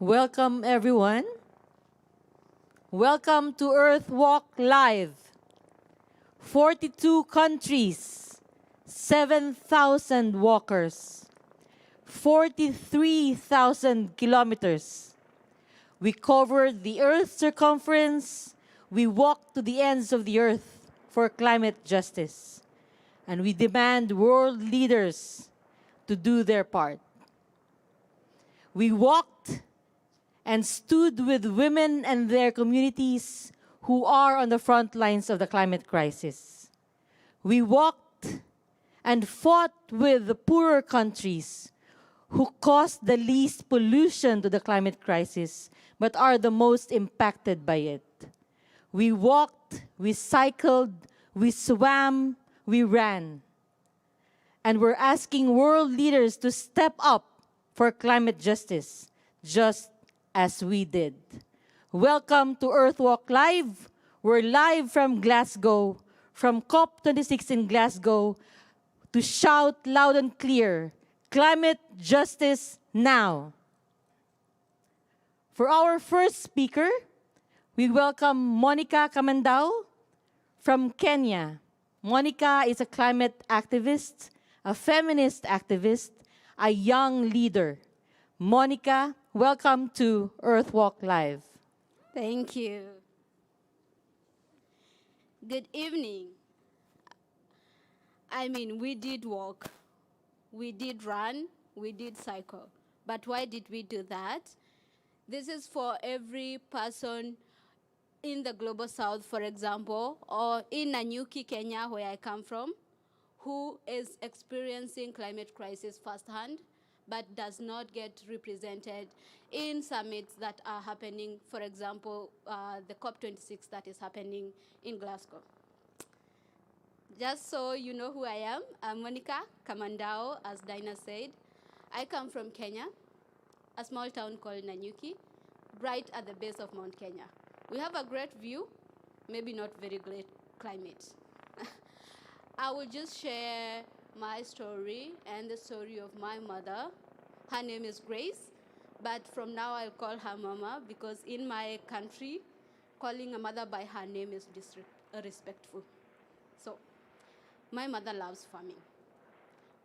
Welcome, everyone. Welcome to EarthWalk Live. 42 countries, 7,000 walkers, 43,000 kilometers. We covered the Earth's circumference. We walked to the ends of the Earth for climate justice. And we demand world leaders to do their part. We walked and stood with women and their communities who are on the front lines of the climate crisis. We walked and fought with the poorer countries who caused the least pollution to the climate crisis but are the most impacted by it. We walked, we cycled, we swam, we ran. And we're asking world leaders to step up for climate justice, just as we did. Welcome to EarthWalk Live. We're live from Glasgow, from COP26 in Glasgow, to shout loud and clear, climate justice now. For our first speaker, we welcome Monica Kamandao from Kenya. Monica is a climate activist, a feminist activist, a young leader. Monica, welcome to EarthWalk Live. Thank you. Good evening. We did walk, we did run, we did cycle. But why did we do that? This is for every person in the Global South, for example, or in Nanyuki, Kenya, where I come from, who is experiencing climate crisis firsthand, but does not get represented in summits that are happening, for example, the COP26 that is happening in Glasgow. Just so you know who I am, I'm Monica Kamandao, as Dinah said. I come from Kenya, a small town called Nanyuki, right at the base of Mount Kenya. We have a great view, maybe not very great climate. I will just share my story and the story of my mother. Her name is Grace, but from now I'll call her Mama because in my country, calling a mother by her name is disrespectful. So, my mother loves farming.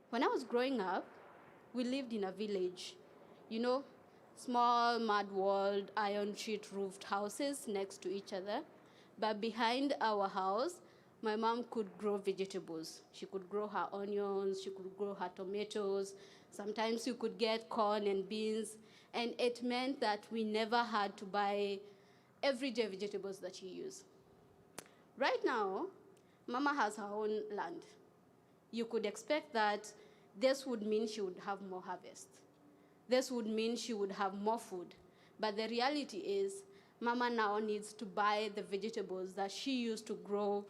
When I was growing up, we lived in a village. You know, small mud-walled, iron sheet-roofed houses next to each other. But behind our house, my mom could grow vegetables. She could grow her onions, she could grow her tomatoes. Sometimes you could get corn and beans. And it meant that we never had to buy everyday vegetables that you use. Right now, Mama has her own land. You could expect that this would mean she would have more harvest. This would mean she would have more food. But the reality is, Mama now needs to buy the vegetables that she used to grow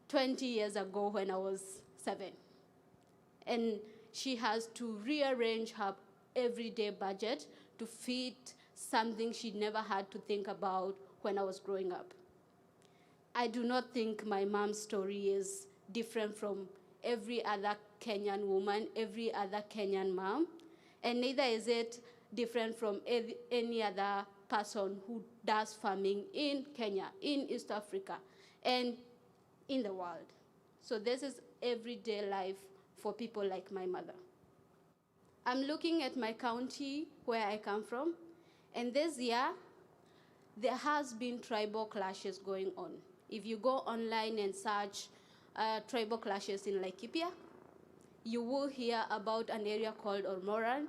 20 years ago when I was 7. And she has to rearrange her everyday budget to fit something she never had to think about when I was growing up. I do not think my mom's story is different from every other Kenyan woman, every other Kenyan mom, and neither is it different from any other person who does farming in Kenya, in East Africa, and in the world. So this is everyday life for people like my mother. I'm looking at my county where I come from, and this year, there has been tribal clashes going on. If you go online and search tribal clashes in Laikipia, you will hear about an area called Olmoran,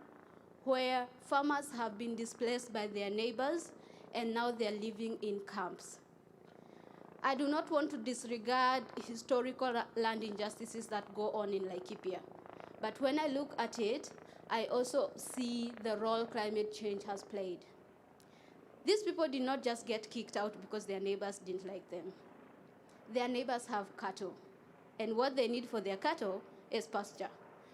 where farmers have been displaced by their neighbors, and now they're living in camps. I do not want to disregard historical land injustices that go on in Laikipia. But when I look at it, I also see the role climate change has played. These people did not just get kicked out because their neighbors didn't like them. Their neighbors have cattle, and what they need for their cattle is pasture.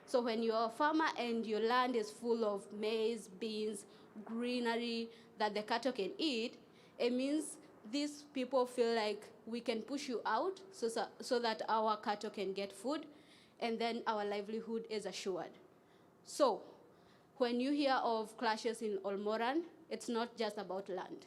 So when you're a farmer and your land is full of maize, beans, greenery that the cattle can eat, it means these people feel like we can push you out so that our cattle can get food, and then our livelihood is assured. So when you hear of clashes in Olmoran, it's not just about land.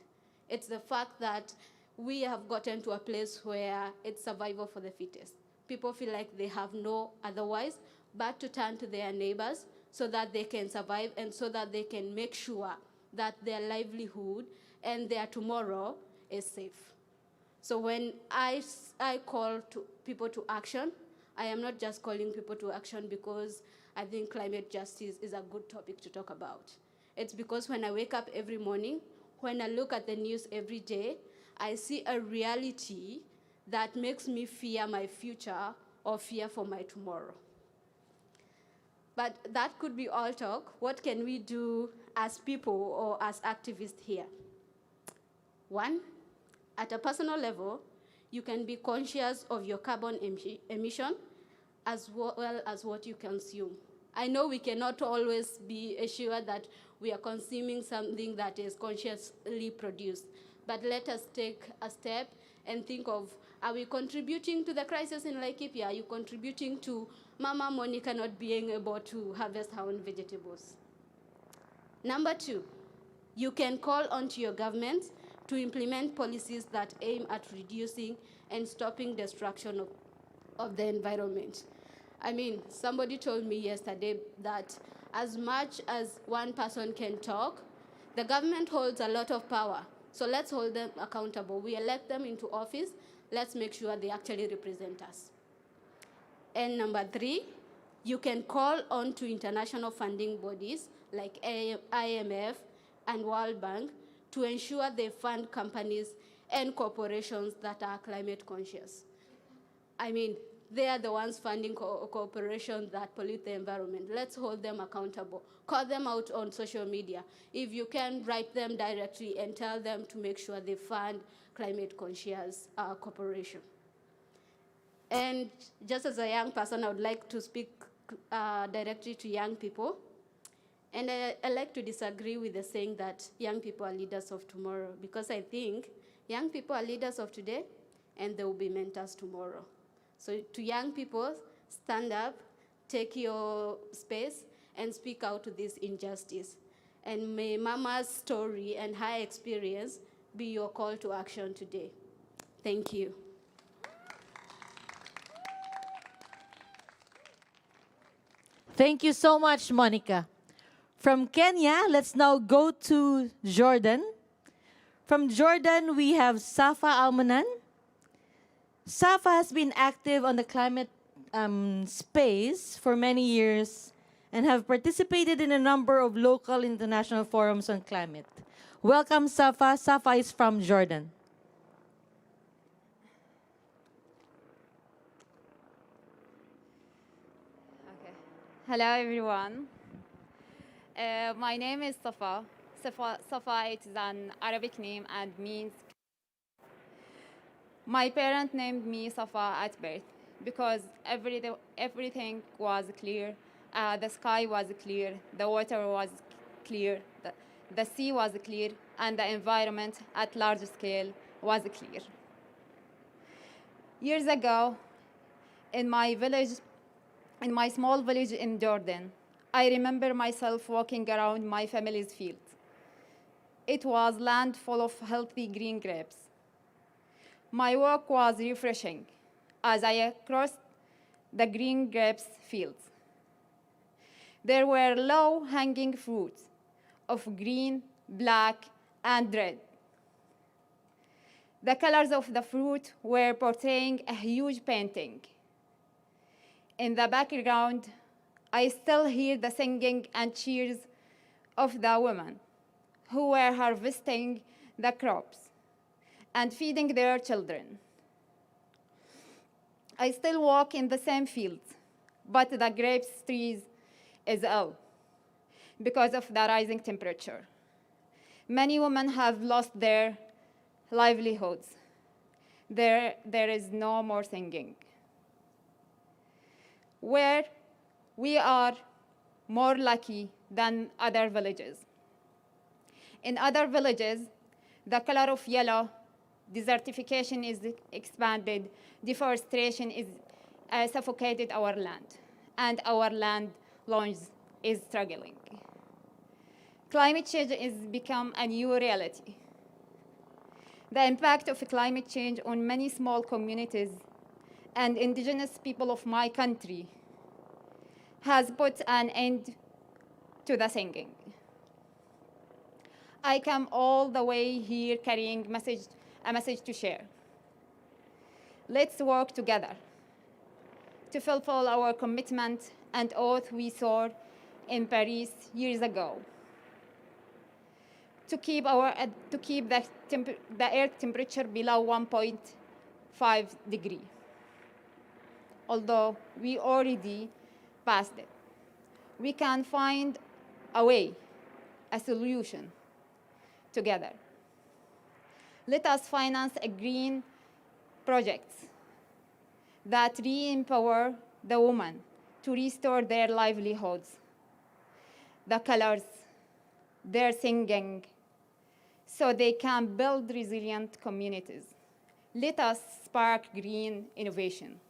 It's the fact that we have gotten to a place where it's survival for the fittest. People feel like they have no otherwise but to turn to their neighbors so that they can survive and so that they can make sure that their livelihood and their tomorrow is safe. So when I call to people to action, I am not just calling people to action because I think climate justice is a good topic to talk about. It's because when I wake up every morning, when I look at the news every day, I see a reality that makes me fear my future or fear for my tomorrow. But that could be all talk. What can we do as people or as activists here? One, at a personal level, you can be conscious of your carbon emission as well as what you consume. I know we cannot always be assured that we are consuming something that is consciously produced, but let us take a step and think of, are we contributing to the crisis in Laikipia? Are you contributing to Mama Monica not being able to harvest her own vegetables? Number two, you can call on to your government to implement policies that aim at reducing and stopping destruction of the environment. I mean, somebody told me yesterday that as much as one person can talk, the government holds a lot of power. So let's hold them accountable. We elect them into office. Let's make sure they actually represent us. And number three, you can call on to international funding bodies like IMF and World Bank to ensure they fund companies and corporations that are climate conscious. I mean, they are the ones funding corporations that pollute the environment. Let's hold them accountable. Call them out on social media. If you can, write them directly and tell them to make sure they fund climate conscious corporation. And just as a young person, I would like to speak directly to young people. And I like to disagree with the saying that young people are leaders of tomorrow, because I think young people are leaders of today and they will be mentors tomorrow. So to young people, stand up, take your space, and speak out to this injustice. And may Mama's story and her experience be your call to action today. Thank you. Thank you so much, Monica. From Kenya, let's now go to Jordan. From Jordan, we have Safa Almanan. Safa has been active on the climate space for many years and have participated in a number of local international forums on climate. Welcome, Safa. Safa is from Jordan. Okay. Hello, everyone. My name is Safa. Safa it is an Arabic name and means. My parents named me Safa at birth because everything was clear. The sky was clear, the water was clear, the sea was clear, and the environment at large scale was clear. Years ago, in my small village in Jordan, I remember myself walking around my family's field. It was land full of healthy green grapes. My walk was refreshing as I crossed the green grapes fields. There were low-hanging fruits of green, black, and red. The colors of the fruit were portraying a huge painting. In the background, I still hear the singing and cheers of the women who were harvesting the crops and feeding their children. I still walk in the same fields, but the grapes trees is ill because of the rising temperature. Many women have lost their livelihoods. There is no more singing. Where we are more lucky than other villages. In other villages, the color of yellow, desertification is expanded, deforestation is suffocated our land, and our land launch is struggling. Climate change has become a new reality. The impact of climate change on many small communities and indigenous people of my country has put an end to the singing. I come all the way here carrying a message to share. Let's work together to fulfill our commitment and oath we swore in Paris years ago. To keep the earth temperature below 1.5 degrees, although we already passed it. We can find a way, a solution together. Let us finance a green projects that re-empower the women to restore their livelihoods, the colors, their singing, so they can build resilient communities. Let us spark green innovation.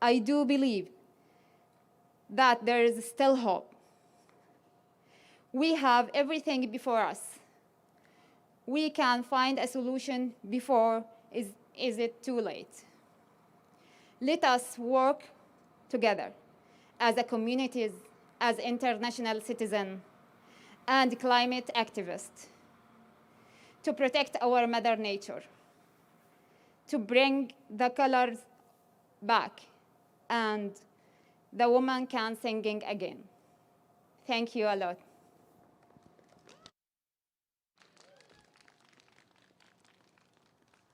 I do believe that there is still hope. We have everything before us. We can find a solution before is it too late. Let us work together as a communities, as international citizens, and climate activists to protect our Mother Nature, to bring the colors back, and the woman can singing again. Thank you a lot.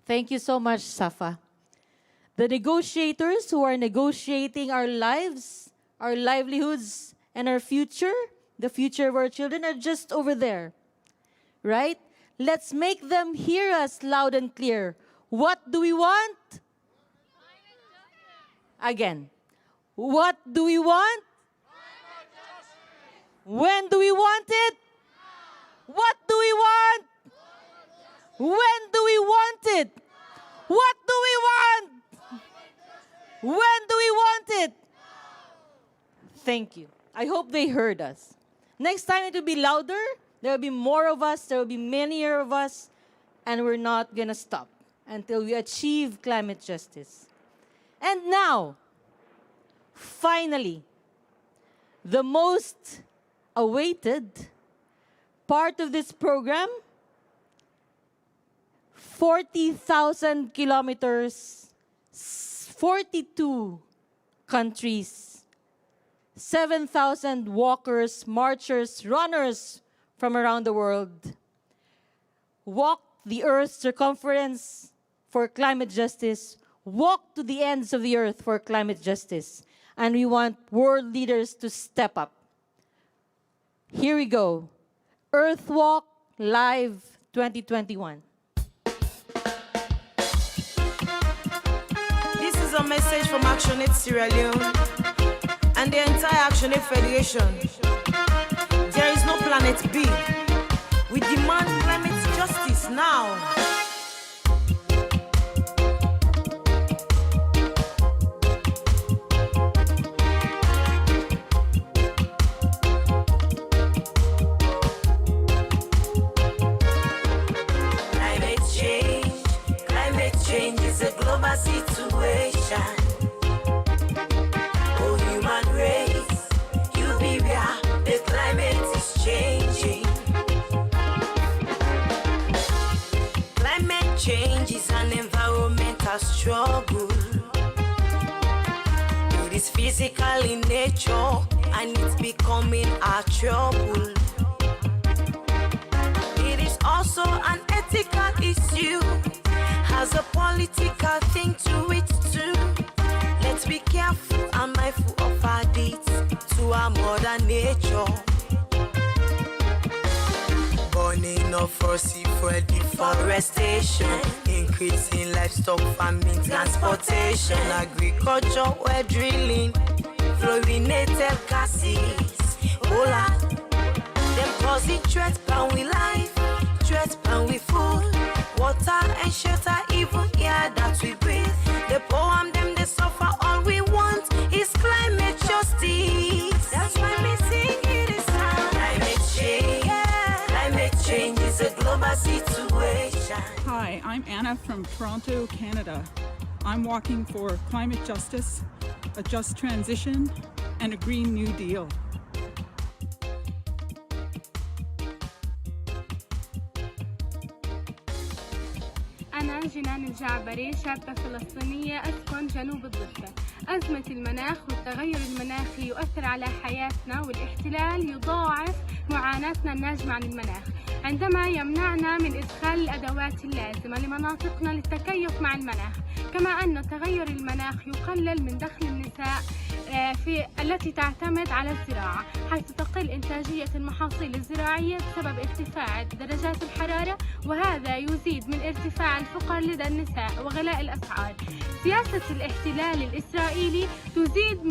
Thank you so much, Safa. The negotiators who are negotiating our lives, our livelihoods, and our future, the future of our children, are just over there, right? Let's make them hear us loud and clear. What do we want? Again. What do we want? When do we want it? What do we want? When do we want it? What do we want? When do we want it? Thank you. I hope they heard us. Next time it will be louder. There will be more of us. There will be many of us. And we're not going to stop until we achieve climate justice. And now, finally, the most awaited part of this program, 40,000 kilometers, 42 countries, 7,000 walkers, marchers, runners from around the world walk the Earth's circumference for climate justice, walk to the ends of the earth for climate justice. And we want world leaders to step up. Here we go. EarthWalk Live 2021. This is a message from ActionAid Sierra Leone and the entire ActionAid Federation. There is no planet B. We demand climate justice now. Climate change is a global situation. Oh, human race, you beware, the climate is changing. Climate change is an environmental struggle. It is physical in nature and it's becoming our trouble. It is also an ethical issue, has a political thing to it too. Let's be careful and mindful of our deeds to our mother nature. Burning of fossil fuel, deforestation, increasing livestock farming, transportation, agriculture, well drilling, fluorinated gases. Hola, them causing threat pan we life, threat pan we food, water and shelter, even air that we breathe. The poor and them they suffer. All we want is climate justice. That's why we sing. situation. Hi, I'm Anna from Toronto, Canada. I'm walking for climate justice, a just transition, and a Green New Deal. أنا جنان الجعبري، شابة فلسطينية أسكن جنوب الضفة. أزمة المناخ والتغير المناخي يؤثر على حياتنا، والاحتلال يضاعف معاناتنا الناجمة عن المناخ عندما يمنعنا من إدخال الأدوات اللازمة لمناطقنا للتكيف مع المناخ. كما أن تغير المناخ يقلل من دخل النساء التي تعتمد على الزراعة، حيث تقل إنتاجية المحاصيل الزراعية بسبب ارتفاع درجات الحرارة، وهذا يزيد من ارتفاع الفقر لدى النساء وغلاء الأسعار. سياسة الاحتلال الإسرائيلي تزيد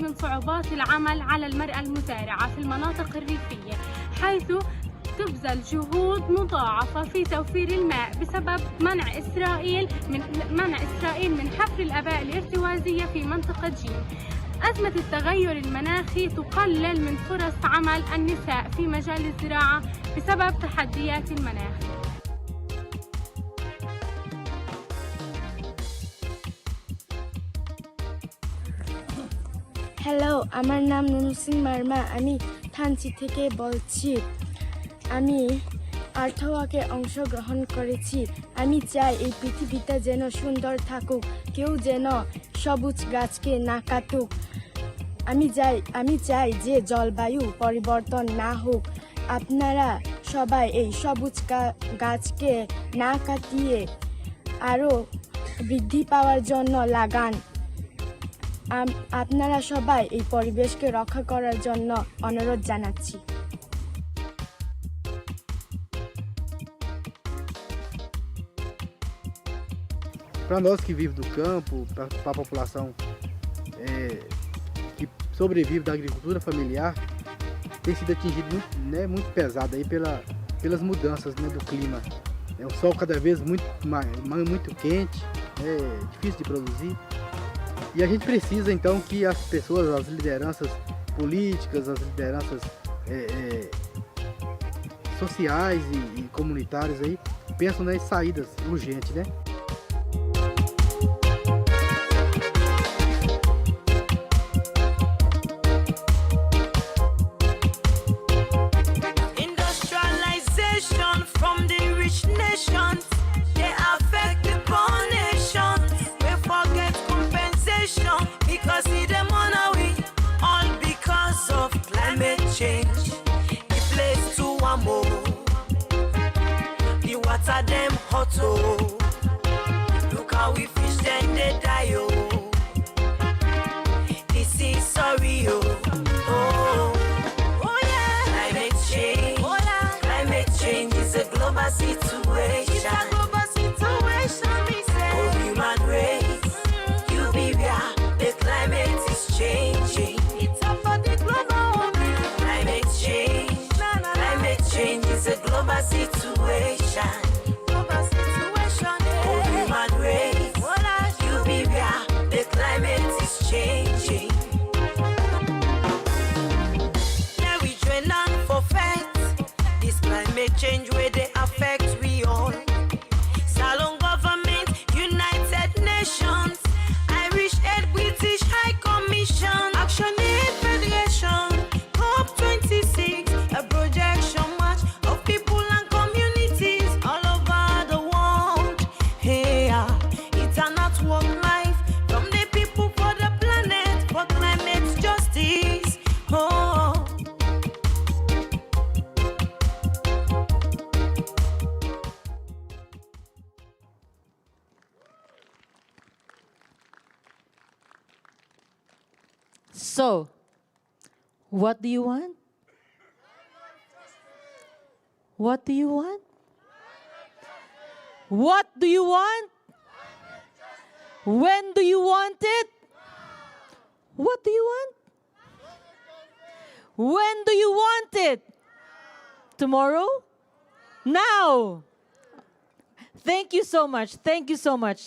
من صعوبات العمل على المرأة المزارعة في المناطق الريفية، حيث تبذل جهود مضاعفة في توفير الماء بسبب منع إسرائيل من حفر الآبار الارتوازية في منطقة جين. أزمة التغير المناخي تقلل من فرص عمل النساء في مجال الزراعة بسبب تحديات المناخ. Hello, আমার নাম নুনুসিং মার্মা। আমি থানচি থেকে বলছি। আমি আর্থওয়াকে অংশগ্রহণ করেছি। আমি চাই এই পৃথিবীটা যেন সুন্দর থাকুক, কেউ যেন সবুজ গাছকে না কাটুক। আমি চাই যে জলবায়ু পরিবর্তন না হোক। আপনারা সবাই এই সবুজ গাছকে না কাটিয়ে আরও বৃদ্ধি পাওয়ার জন্য লাগান। আপনারা সবাই এই পরিবেশকে রক্ষা করার জন্য অনুরোধ জানাচ্ছি। Para nós que vivemos do campo, para a população que sobrevive da agricultura familiar, tem sido atingido muito pesado aí pelas mudanças, né, do clima. É um sol cada vez muito quente, é difícil de produzir. E a gente precisa então que as pessoas, as lideranças políticas, as lideranças sociais e comunitárias aí pensam nas saídas urgentes, né? Industrialization from the rich nations, they affect the poor nations. We forget compensation because see them on our way, all because of climate change. The place too warm, the water them hot, look how we fish then they die, this is sorry, climate change is a global situation. It's a global situation, we say. Oh, human race, you be where the climate is changing. It's up for the global warming. Climate change is a global situation. Global situation, yeah. Oh, human race, you be where the climate is changing. Yeah, we join on for fact. This climate change where they affect we all. Salon government, United Nations, Irish Aid, British High Commission, Action Aid Federation, COP26, a projection match of people and communities all over the world. Hey, it's a network life from the people for the planet, for climate justice. Oh. So, what do you want? What do you want? What do you want? When do you want it? What do you want? When do you want it? Tomorrow? Now! Thank you so much. Thank you so much.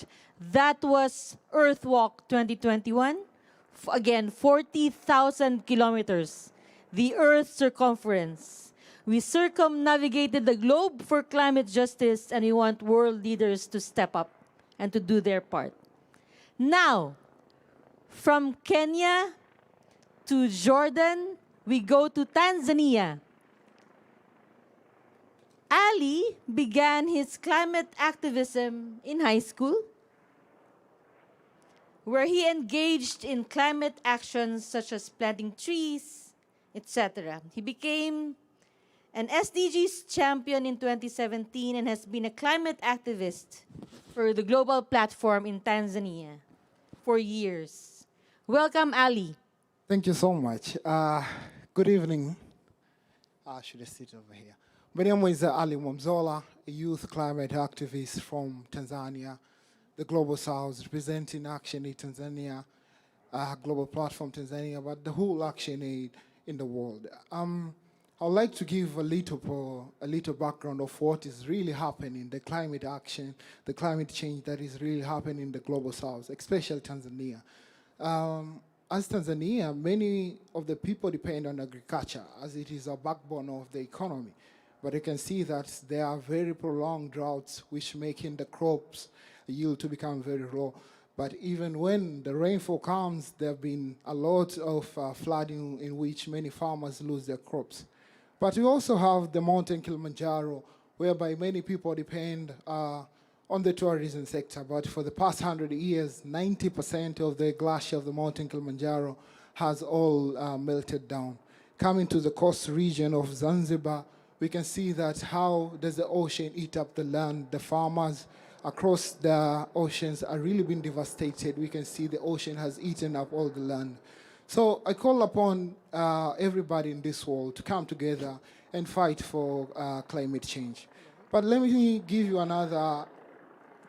That was EarthWalk 2021. Again, 40,000 kilometers. The Earth's circumference. We circumnavigated the globe for climate justice, and we want world leaders to step up and to do their part. Now, from Kenya to Jordan, we go to Tanzania. Ali began his climate activism in high school, where he engaged in climate actions such as planting trees, etc. He became an SDGs champion in 2017 and has been a climate activist for the global platform in Tanzania for years. Welcome, Ali. Thank you so much. Good evening. Should I sit over here? My name is Ali Mwamzola, a youth climate activist from Tanzania, the Global South, representing Action Aid Tanzania, global platform Tanzania, but the whole Action Aid in the world. I'd like to give a little background of what is really happening, the climate action, the climate change that is really happening in the Global South, especially Tanzania. As Tanzania, many of the people depend on agriculture as it is a backbone of the economy. But you can see that there are very prolonged droughts which making the crops yield to become very low. But even when the rainfall comes, there have been a lot of flooding in which many farmers lose their crops. But we also have the mountain Kilimanjaro, whereby many people depend on the tourism sector. But for the past 100 years, 90% of the glacier of the mountain Kilimanjaro has all melted down. Coming to the coast region of Zanzibar, we can see that how does the ocean eat up the land. The farmers across the oceans are really being devastated. We can see the ocean has eaten up all the land. So I call upon everybody in this world to come together and fight for climate change. But let me give you another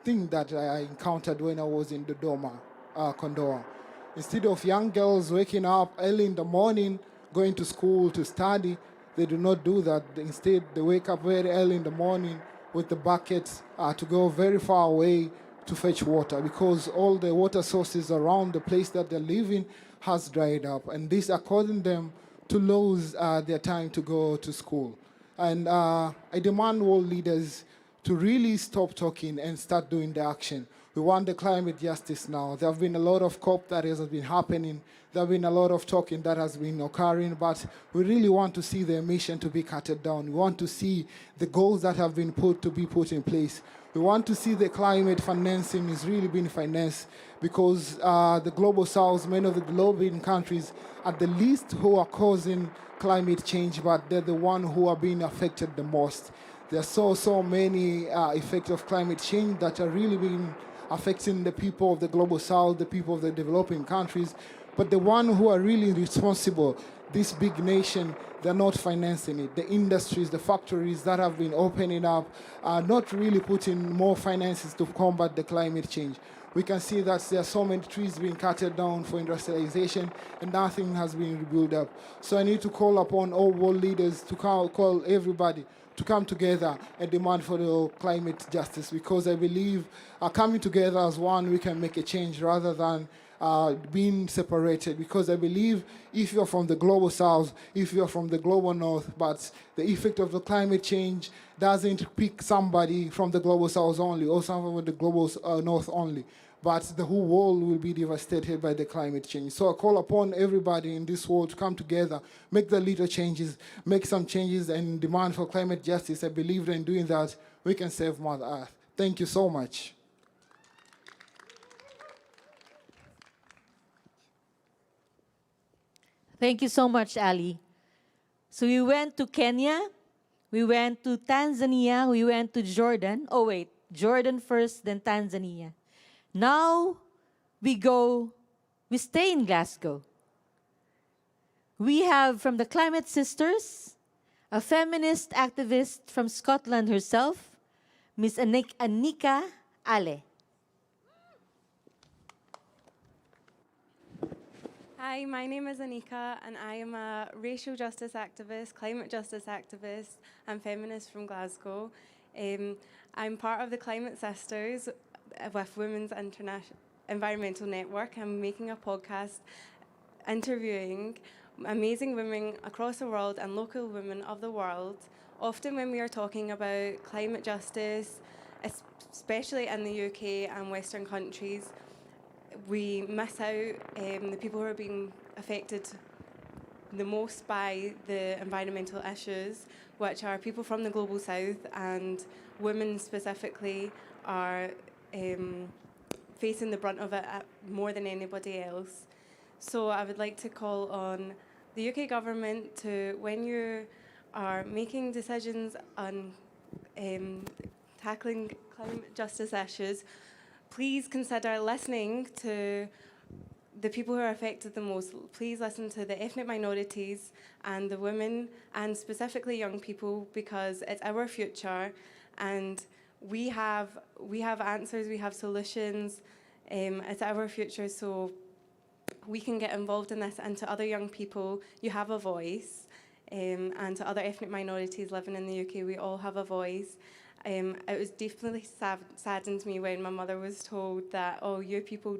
thing that I encountered when I was in Dodoma, Kondoa. Instead of young girls waking up early in the morning, going to school to study, they do not do that. Instead, they wake up very early in the morning with the buckets to go very far away to fetch water because all the water sources around the place that they're living has dried up. And this are causing them to lose their time to go to school. And I demand world leaders to really stop talking and start doing the action. We want the climate justice now. There have been a lot of COP that has been happening. There have been a lot of talking that has been occurring, but we really want to see the emission to be cut down. We want to see the goals that have been put in place. We want to see the climate financing is really being financed because the Global South, many of the developing countries are the least who are causing climate change, but they're the ones who are being affected the most. There are so many effects of climate change that are really being affecting the people of the Global South, the people of the developing countries. But the ones who are really responsible, this big nation, they're not financing it. The industries, the factories that have been opening up are not really putting more finances to combat the climate change. We can see that there are so many trees being cut down for industrialization and nothing has been rebuilt up. So I need to call upon all world leaders to call everybody to come together and demand for the climate justice because I believe coming together as one, we can make a change rather than being separated because I believe if you're from the Global South, if you're from the Global North, but the effect of the climate change doesn't pick somebody from the Global South only or someone with the Global North only, but the whole world will be devastated by the climate change. So I call upon everybody in this world to come together, make the little changes, make some changes and demand for climate justice. I believe that in doing that, we can save Mother Earth. Thank you so much. Thank you so much, Ali. So we went to Kenya, we went to Tanzania, we went to Jordan. Oh wait, Jordan first, then Tanzania. Now we stay in Glasgow. We have from the Climate Sisters, a feminist activist from Scotland herself, Miss Anika Ale. Hi, my name is Anika, and I am a racial justice activist, climate justice activist, and feminist from Glasgow. I'm part of the Climate Sisters with Women's Environmental Network. I'm making a podcast interviewing amazing women across the world and local women of the world. Often when we are talking about climate justice, especially in the UK and Western countries, we miss out the people who are being affected the most by the environmental issues, which are people from the global south, and women specifically are facing the brunt of it more than anybody else. So I would like to call on the UK government to, when you are making decisions on tackling climate justice issues, please consider listening to the people who are affected the most. Please listen to the ethnic minorities and the women, and specifically young people, because it's our future, and we have answers, we have solutions. It's our future, so we can get involved in this. And to other young people, you have a voice, and to other ethnic minorities living in the UK, we all have a voice. It was definitely saddened me when my mother was told that, oh, you people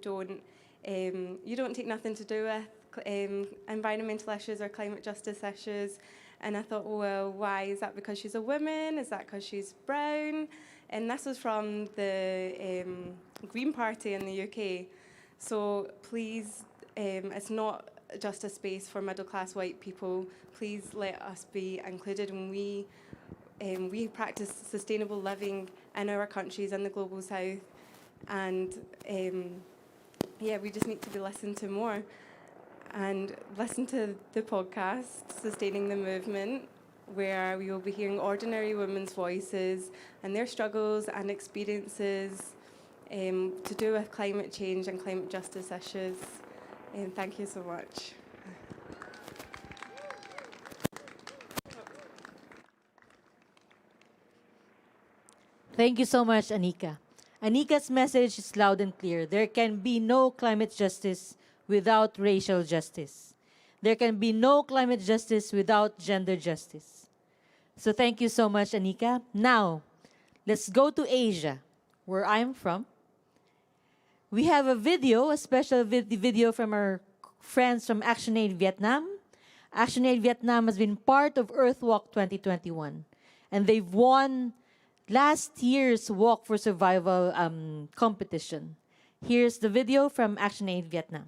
you don't take nothing to do with environmental issues or climate justice issues. And I thought, well, why? Is that because she's a woman? Is that because she's brown? And this was from the Green Party in the UK. So please, it's not just a space for middle-class white people. Please let us be included when we practice sustainable living in our countries in the global south. And yeah, we just need to be listened to more. And listen to the podcast, Sustaining the Movement, where we will be hearing ordinary women's voices and their struggles and experiences to do with climate change and climate justice issues. Thank you so much. Thank you so much, Anika. Anika's message is loud and clear. There can be no climate justice without racial justice. There can be no climate justice without gender justice. So thank you so much, Anika. Now, let's go to Asia, where I'm from. We have a video, a special video from our friends from ActionAid Vietnam. ActionAid Vietnam has been part of EarthWalk 2021, and they've won last year's Walk for Survival competition. Here's the video from ActionAid Vietnam.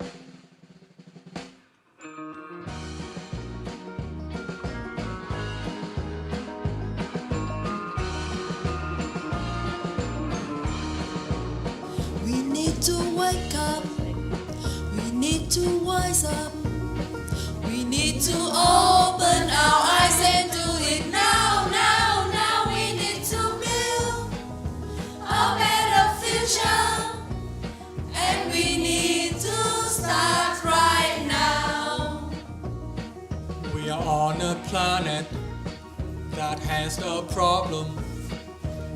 We need to wake up. We need to wise up. We need to open our eyes and do it now, now, now. We need to build a better future. And we need to start right now. We are on a planet that has a problem.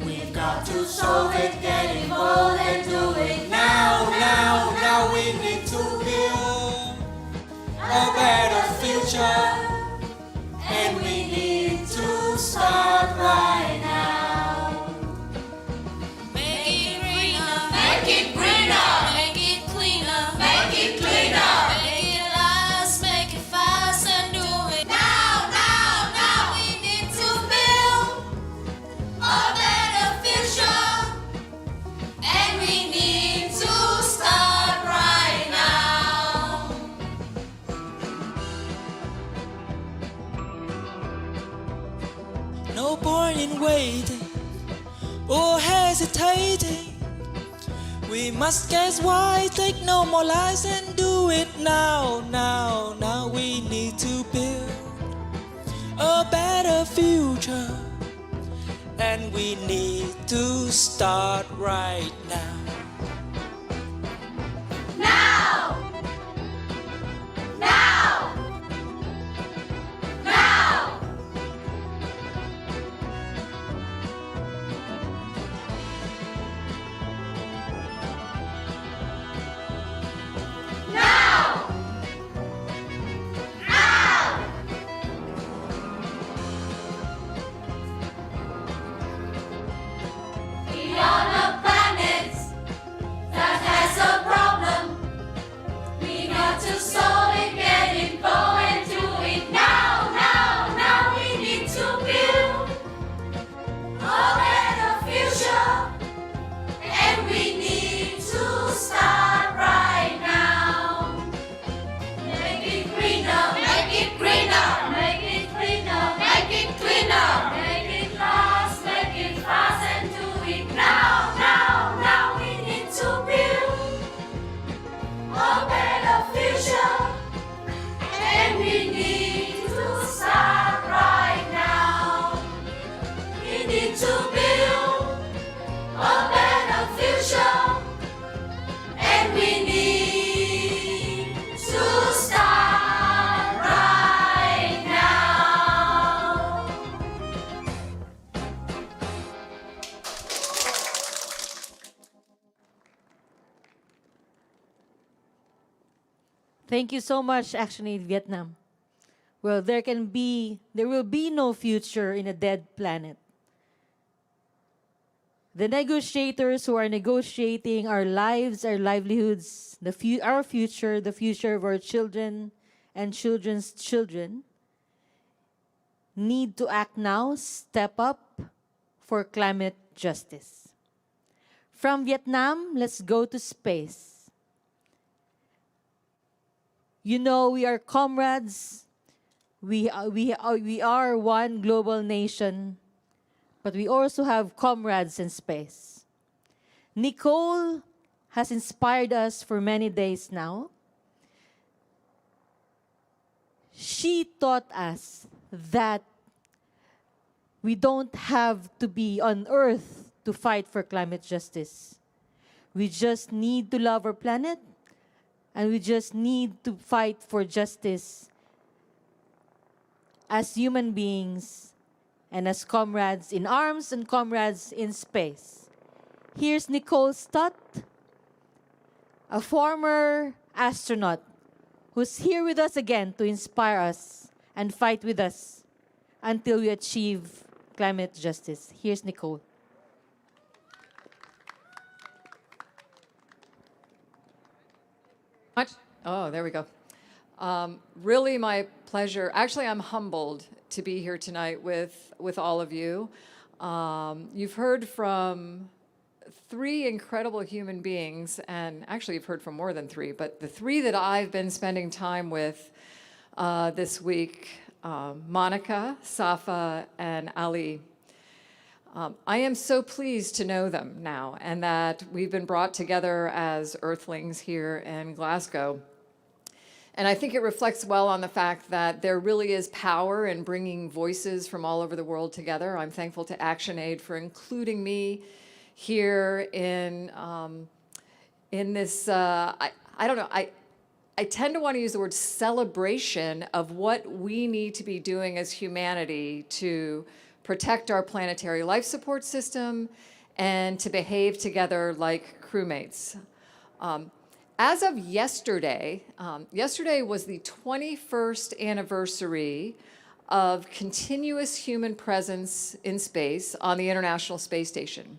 We've got to solve it, get involved and do it now, now, now. We need to build a better future, and we need to start right now. Make it greener, make it greener, make it cleaner, make it cleaner, make it last, make it fast, and do it now, now, now. We need to build a better future, and we need to start right now. No point in waiting or hesitating. We must get wise, take no more lies, and do it now, now, now. We need to build a better future, and we need to start right now. Now! Now! Now! Now! Now! We on a planet need to build a better future, and we need to start right now. Thank you so much, ActionAid Vietnam. Well, there will be no future in a dead planet. The negotiators who are negotiating our lives, our livelihoods, our future, the future of our children and children's children, need to act now, step up for climate justice. From Vietnam, let's go to space. You know, we are comrades. We are one global nation, but we also have comrades in space. Nicole has inspired us for many days now. She taught us that we don't have to be on Earth to fight for climate justice. We just need to love our planet, and we just need to fight for justice as human beings and as comrades in arms and comrades in space. Here's Nicole Stott, a former astronaut who's here with us again to inspire us and fight with us until we achieve climate justice. Here's Nicole. Oh, there we go. Really my pleasure. Actually, I'm humbled to be here tonight with all of you. You've heard from 3 incredible human beings, and actually you've heard from more than 3, but the 3 that I've been spending time with this week, Monica, Safa, and Ali. I am so pleased to know them now, and that we've been brought together as Earthlings here in Glasgow. And I think it reflects well on the fact that there really is power in bringing voices from all over the world together. I'm thankful to ActionAid for including me here in this, I don't know, I tend to want to use the word celebration of what we need to be doing as humanity to protect our planetary life support system and to behave together like crewmates. As of yesterday, yesterday was the 21st anniversary of continuous human presence in space on the International Space Station.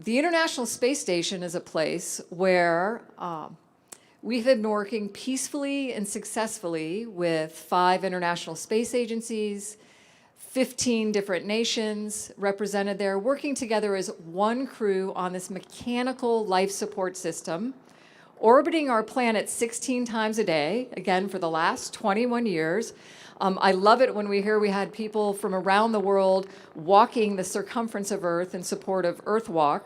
The International Space Station is a place where we've been working peacefully and successfully with 5 international space agencies, 15 different nations represented there, working together as one crew on this mechanical life support system, orbiting our planet 16 times a day, again, for the last 21 years. I love it when we hear we had people from around the world walking the circumference of Earth in support of EarthWalk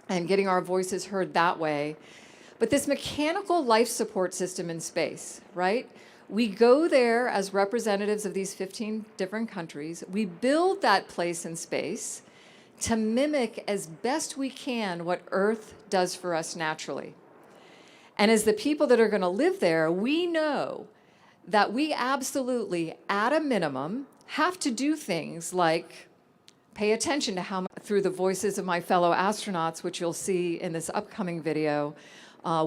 and getting our voices heard that way. But this mechanical life support system in space, right? We go there as representatives of these 15 different countries. We build that place in space to mimic as best we can what Earth does for us naturally. And as the people that are going to live there, we know that we absolutely, at a minimum, have to do things like pay attention to how much, through the voices of my fellow astronauts, which you'll see in this upcoming video,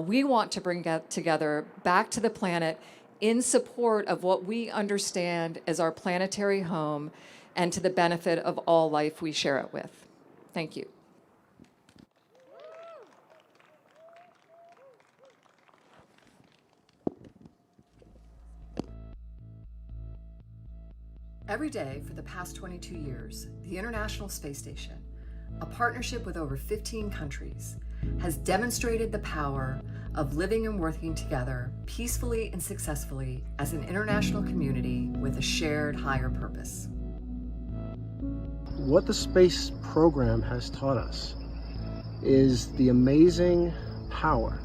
we want to bring together back to the planet in support of what we understand as our planetary home and to the benefit of all life we share it with. Thank you. Every day for the past 22 years, the International Space Station, a partnership with over 15 countries, has demonstrated the power of living and working together peacefully and successfully as an international community with a shared higher purpose. What the space program has taught us is the amazing power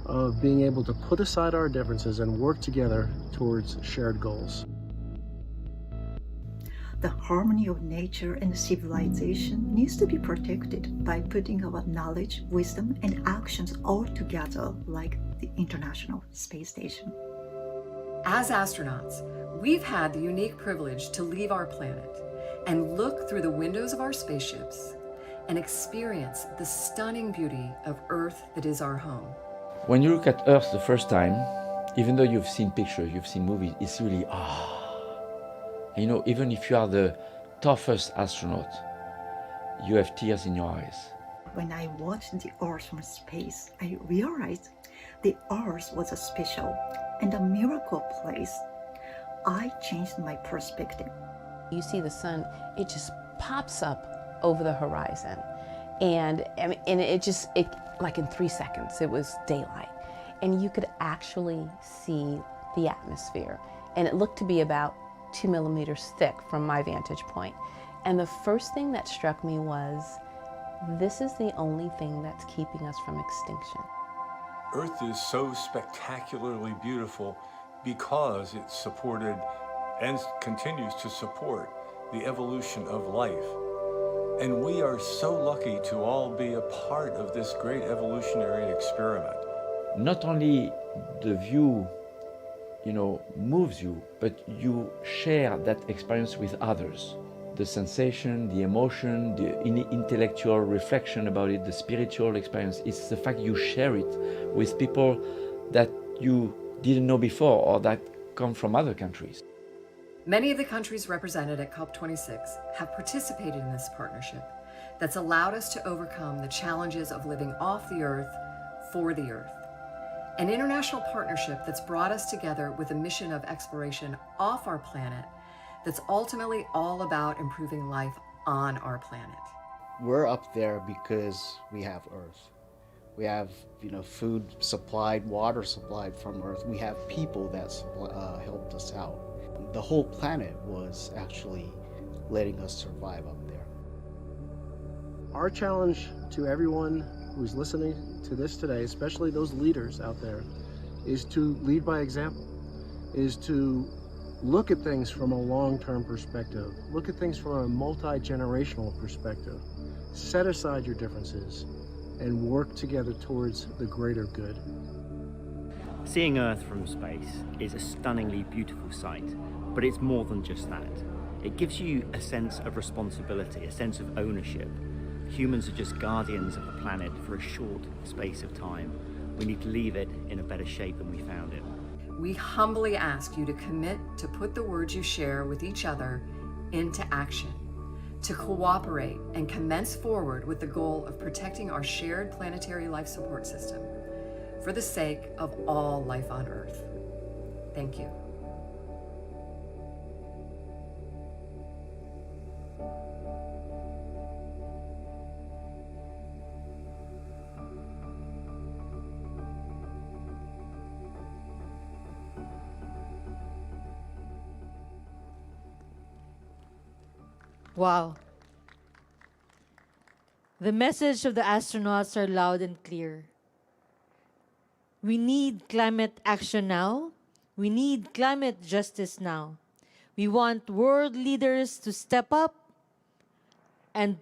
of being able to put aside our differences and work together towards shared goals. The harmony of nature and civilization needs to be protected by putting our knowledge, wisdom, and actions all together, like the International Space Station. As astronauts, we've had the unique privilege to leave our planet and look through the windows of our spaceships and experience the stunning beauty of Earth that is our home. When you look at Earth the first time, even though you've seen pictures, you've seen movies, it's really You know, even if you are the toughest astronaut, you have tears in your eyes. When I watched the Earth from space, I realized the Earth was a special and a miracle place. I changed my perspective. You see the sun, it just pops up over the horizon. And it like in 3 seconds, it was daylight. And you could actually see the atmosphere. And it looked to be about 2 millimeters thick from my vantage point. And the first thing that struck me was, this is the only thing that's keeping us from extinction. Earth is so spectacularly beautiful because it supported and continues to support the evolution of life. And we are so lucky to all be a part of this great evolutionary experiment. Not only the view, you know, moves you, but you share that experience with others. The sensation, the emotion, the intellectual reflection about it, the spiritual experience, it's the fact you share it with people that you didn't know before or that come from other countries. Many of the countries represented at COP26 have participated in this partnership that's allowed us to overcome the challenges of living off the Earth for the Earth. An international partnership that's brought us together with a mission of exploration off our planet that's ultimately all about improving life on our planet. We're up there because we have Earth. We have, food supplied, water supplied from Earth. We have people that helped us out. The whole planet was actually letting us survive up there. Our challenge to everyone who's listening to this today, especially those leaders out there, is to lead by example, is to look at things from a long-term perspective, look at things from a multi-generational perspective, set aside your differences, and work together towards the greater good. Seeing Earth from space is a stunningly beautiful sight, but it's more than just that. It gives you a sense of responsibility, a sense of ownership. Humans are just guardians of the planet for a short space of time. We need to leave it in a better shape than we found it. We humbly ask you to commit to put the words you share with each other into action, to cooperate and commence forward with the goal of protecting our shared planetary life support system for the sake of all life on Earth. Thank you. Wow. The message of the astronauts are loud and clear. We need climate action now. We need climate justice now. We want world leaders to step up and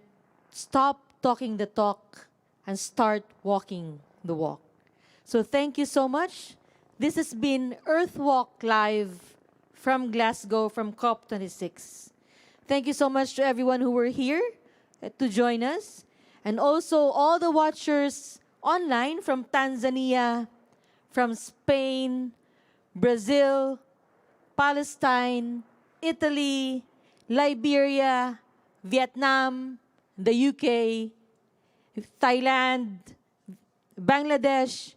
stop talking the talk and start walking the walk. So thank you so much. This has been EarthWalk Live from Glasgow from COP26. Thank you so much to everyone who were here to join us, and also all the watchers online from Tanzania, from Spain, Brazil, Palestine, Italy, Liberia, Vietnam, the UK, Thailand, Bangladesh,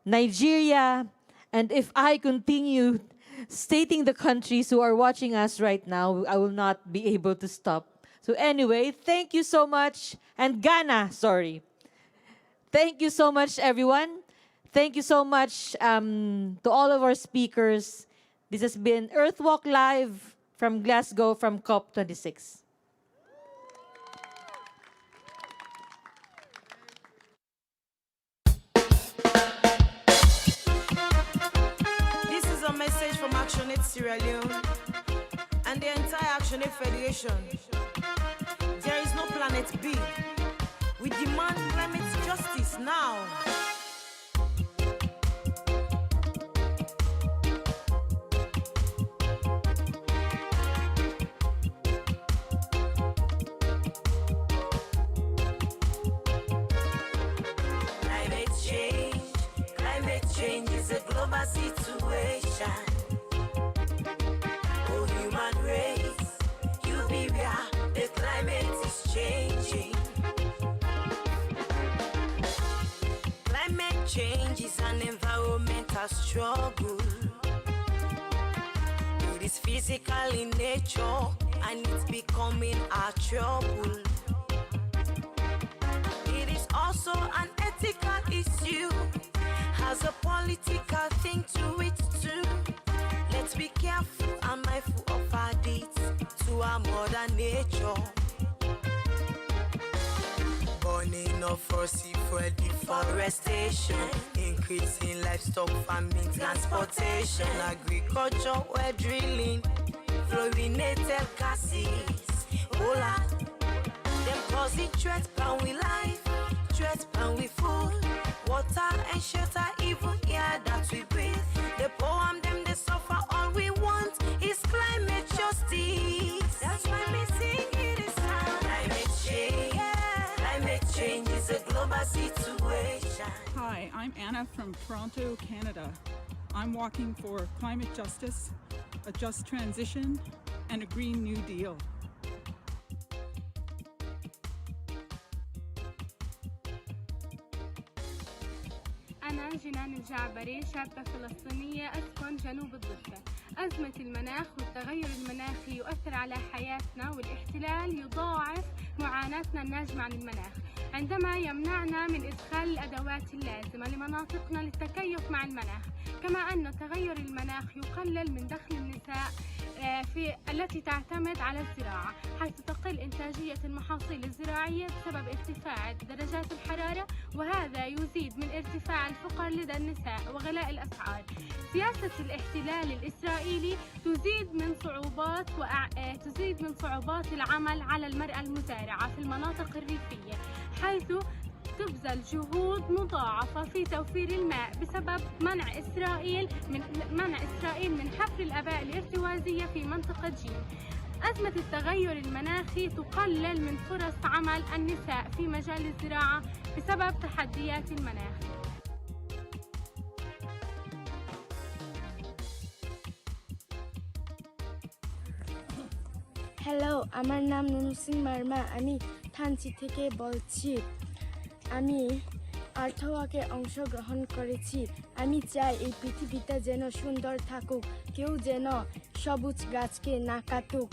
Nigeria, and if I continue stating the countries who are watching us right now, I will not be able to stop. So anyway, thank you so much. And Ghana, sorry. Thank you so much, everyone. Thank you so much to all of our speakers. This has been EarthWalk Live from Glasgow from COP26. This is a message from ActionAid Sierra Leone and the entire Passionate Federation. There is no planet B. We demand climate justice now. Climate change is a global situation. Oh, human race, you beware, the climate is changing. Climate change is an environmental struggle. It is physical in nature and it's becoming our trouble. It is also an ethical issue, has a political thing to it too. Let's be careful and mindful of our deeds to our mother nature. Burning of fossil fuel, deforestation, increasing livestock farming, transportation, agriculture, well drilling, fluorinated gases. Hola, them causing threat pan we life, threat pan we food, water and shelter, even air that we breathe. The poor and them they suffer. All we want is climate justice. That's why we sing it is time. Climate change. Climate change is a global situation. Hi, I'm Anna from Toronto, Canada. I'm walking for climate justice, a just transition, and a Green New Deal. أنا جنان الجعبري، شابة فلسطينية أسكن جنوب الضفة. أزمة المناخ والتغير المناخي يؤثر على حياتنا، والاحتلال يضاعف معاناتنا الناجمة عن المناخ عندما يمنعنا من إدخال الأدوات اللازمة لمناطقنا للتكيف مع المناخ. كما أن تغير المناخ يقلل من دخل النساء التي تعتمد على الزراعة، حيث تقل إنتاجية المحاصيل الزراعية بسبب ارتفاع درجات الحرارة، وهذا يزيد من ارتفاع الفقر لدى النساء وغلاء الأسعار. سياسة الاحتلال الإسرائيلي تزيد من صعوبات العمل على المرأة المزارعة في المناطق الريفية، حيث تبذل جهود مضاعفة في توفير الماء بسبب منع إسرائيل من حفر الآبار الارتوازية في منطقة جين. أزمة التغير المناخي تقلل من فرص عمل النساء في مجال الزراعة بسبب تحديات المناخ. Hello, আমার নাম নুনুসিং মার্মা। আমি থানচি থেকে বলছি। আমি আর্থওয়াকে অংশগ্রহণ করেছি। আমি চাই এই পৃথিবীটা যেন সুন্দর থাকুক, কেউ যেন সবুজ গাছকে না কাটুক।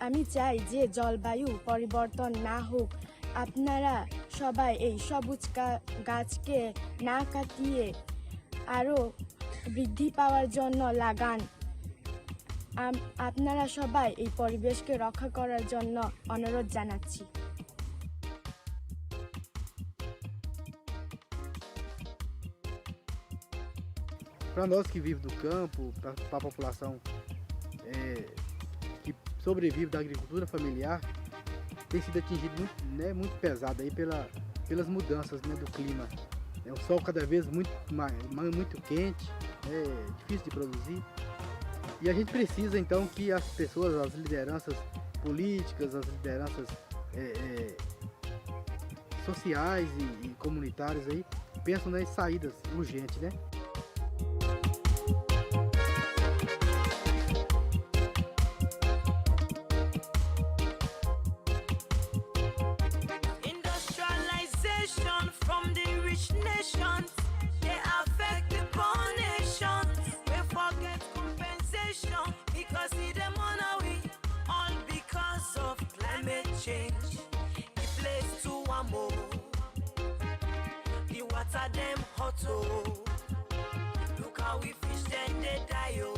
আমি চাই যে জলবায়ু পরিবর্তন না হোক। আপনারা সবাই এই সবুজ গাছকে না কাটিয়ে আরও বৃদ্ধি পাওয়ার জন্য লাগান। আপনারা সবাই এই পরিবেশকে রক্ষা করার জন্য অনুরোধ জানাচ্ছি। Para nós que vivemos do campo, para a população que sobrevive da agricultura familiar, tem sido atingido muito pesado aí pelas mudanças, né, do clima. É um sol cada vez muito quente, difícil de produzir. E a gente precisa então que as pessoas, as lideranças políticas, as lideranças sociais e comunitárias aí pensam nas saídas urgentes, né? Industrialization from the rich nations, they affect the poor nations. We forget compensation because see them on our way, all because of climate change. The place to one more, the water them hot oh. Look how we fish then they die oh.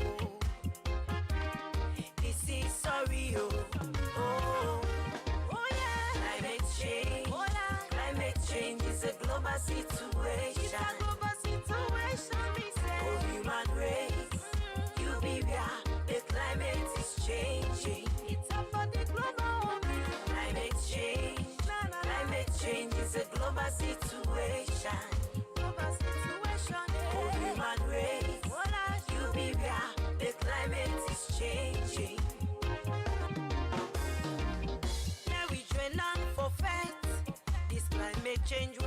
This is sorry oh. Oh yeah, climate change. Climate change is a global situation. It's a global situation, me say. Oh human race, you beware, the climate is changing. change